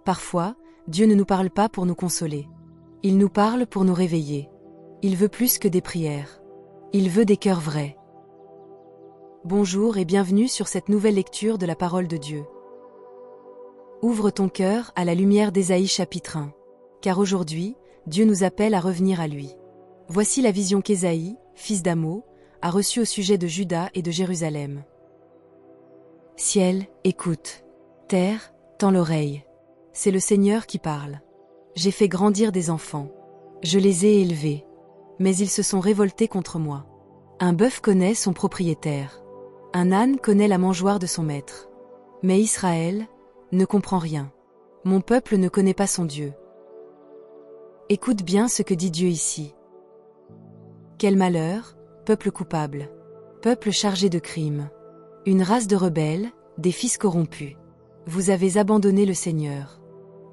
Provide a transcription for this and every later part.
Parfois, Dieu ne nous parle pas pour nous consoler. Il nous parle pour nous réveiller. Il veut plus que des prières. Il veut des cœurs vrais. Bonjour et bienvenue sur cette nouvelle lecture de la parole de Dieu. Ouvre ton cœur à la lumière d'Ésaïe chapitre 1. Car aujourd'hui, Dieu nous appelle à revenir à lui. Voici la vision qu'Ésaïe, fils d'Amo, a reçue au sujet de Juda et de Jérusalem. Ciel, écoute. Terre, tends l'oreille. C'est le Seigneur qui parle. J'ai fait grandir des enfants. Je les ai élevés. Mais ils se sont révoltés contre moi. Un bœuf connaît son propriétaire. Un âne connaît la mangeoire de son maître. Mais Israël ne comprend rien. Mon peuple ne connaît pas son Dieu. Écoute bien ce que dit Dieu ici. Quel malheur, peuple coupable. Peuple chargé de crimes. Une race de rebelles, des fils corrompus. Vous avez abandonné le Seigneur.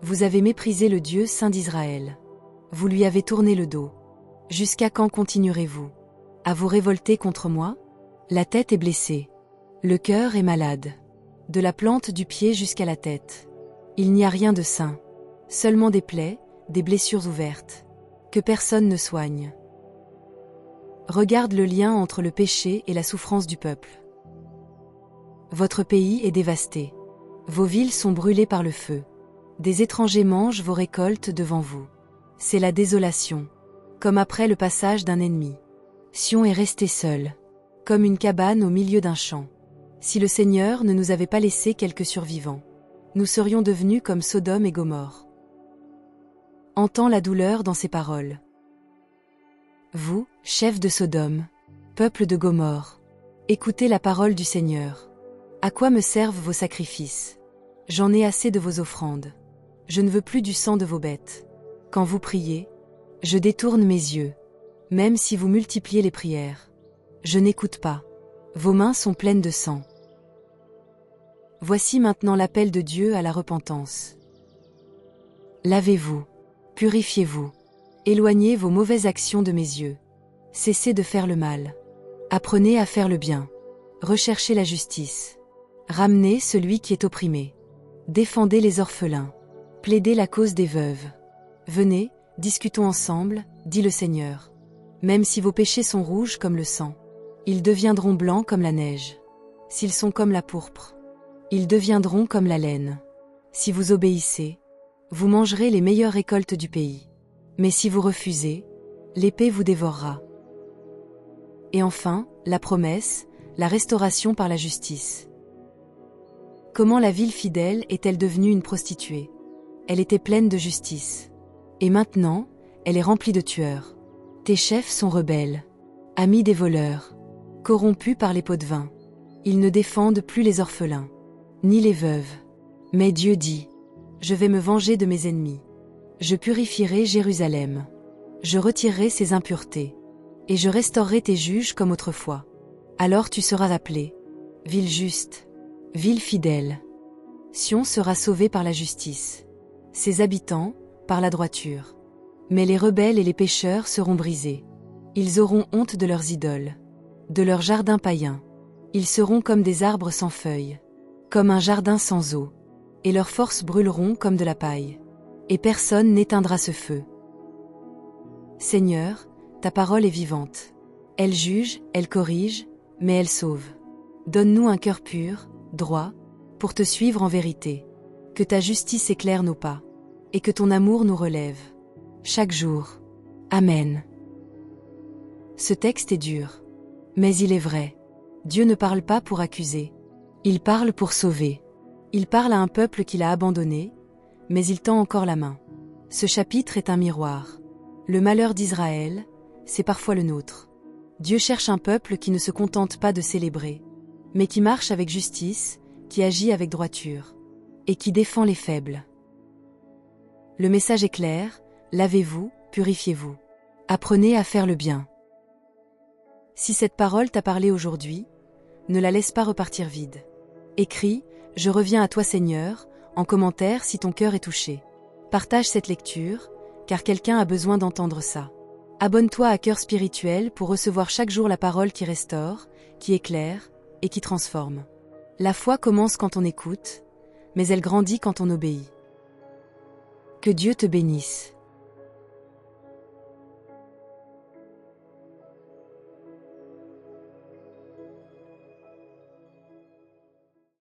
Vous avez méprisé le Dieu saint d'Israël. Vous lui avez tourné le dos. Jusqu'à quand continuerez-vous à vous révolter contre moi? La tête est blessée. Le cœur est malade. De la plante du pied jusqu'à la tête. Il n'y a rien de sain. Seulement des plaies, des blessures ouvertes. Que personne ne soigne. Regarde le lien entre le péché et la souffrance du peuple. Votre pays est dévasté. Vos villes sont brûlées par le feu. Des étrangers mangent vos récoltes devant vous. C'est la désolation. Comme après le passage d'un ennemi. Sion est resté seul. Comme une cabane au milieu d'un champ. Si le Seigneur ne nous avait pas laissé quelques survivants, nous serions devenus comme Sodome et Gomorrhe. Entends la douleur dans ces paroles. Vous, chefs de Sodome, peuple de Gomorrhe, écoutez la parole du Seigneur. À quoi me servent vos sacrifices? J'en ai assez de vos offrandes. Je ne veux plus du sang de vos bêtes. Quand vous priez, je détourne mes yeux. Même si vous multipliez les prières, je n'écoute pas. Vos mains sont pleines de sang. Voici maintenant l'appel de Dieu à la repentance. Lavez-vous, purifiez-vous, éloignez vos mauvaises actions de mes yeux. Cessez de faire le mal. Apprenez à faire le bien. Recherchez la justice. Ramenez celui qui est opprimé. Défendez les orphelins. Plaidez la cause des veuves. Venez, discutons ensemble, dit le Seigneur. Même si vos péchés sont rouges comme le sang, ils deviendront blancs comme la neige. S'ils sont comme la pourpre, ils deviendront comme la laine. Si vous obéissez, vous mangerez les meilleures récoltes du pays. Mais si vous refusez, l'épée vous dévorera. Et enfin, la promesse, la restauration par la justice. Comment la ville fidèle est-elle devenue une prostituée? Elle était pleine de justice. Et maintenant, elle est remplie de tueurs. Tes chefs sont rebelles, amis des voleurs, corrompus par les pots de vin. Ils ne défendent plus les orphelins, ni les veuves. Mais Dieu dit, je vais me venger de mes ennemis. Je purifierai Jérusalem. Je retirerai ses impuretés. Et je restaurerai tes juges comme autrefois. Alors tu seras appelé ville juste, ville fidèle. Sion sera sauvée par la justice. Ses habitants, par la droiture. Mais les rebelles et les pécheurs seront brisés. Ils auront honte de leurs idoles, de leurs jardins païens. Ils seront comme des arbres sans feuilles, comme un jardin sans eau. Et leurs forces brûleront comme de la paille. Et personne n'éteindra ce feu. Seigneur, ta parole est vivante. Elle juge, elle corrige, mais elle sauve. Donne-nous un cœur pur, droit, pour te suivre en vérité. Que ta justice éclaire nos pas, et que ton amour nous relève. Chaque jour. Amen. Ce texte est dur. Mais il est vrai. Dieu ne parle pas pour accuser. Il parle pour sauver. Il parle à un peuple qu'il a abandonné, mais il tend encore la main. Ce chapitre est un miroir. Le malheur d'Israël, c'est parfois le nôtre. Dieu cherche un peuple qui ne se contente pas de célébrer, mais qui marche avec justice, qui agit avec droiture, et qui défend les faibles. Le message est clair. Lavez-vous, purifiez-vous. Apprenez à faire le bien. Si cette parole t'a parlé aujourd'hui, ne la laisse pas repartir vide. Écris « Je reviens à toi Seigneur » en commentaire si ton cœur est touché. Partage cette lecture, car quelqu'un a besoin d'entendre ça. Abonne-toi à Cœur Spirituel pour recevoir chaque jour la parole qui restaure, qui éclaire et qui transforme. La foi commence quand on écoute, mais elle grandit quand on obéit. Que Dieu te bénisse.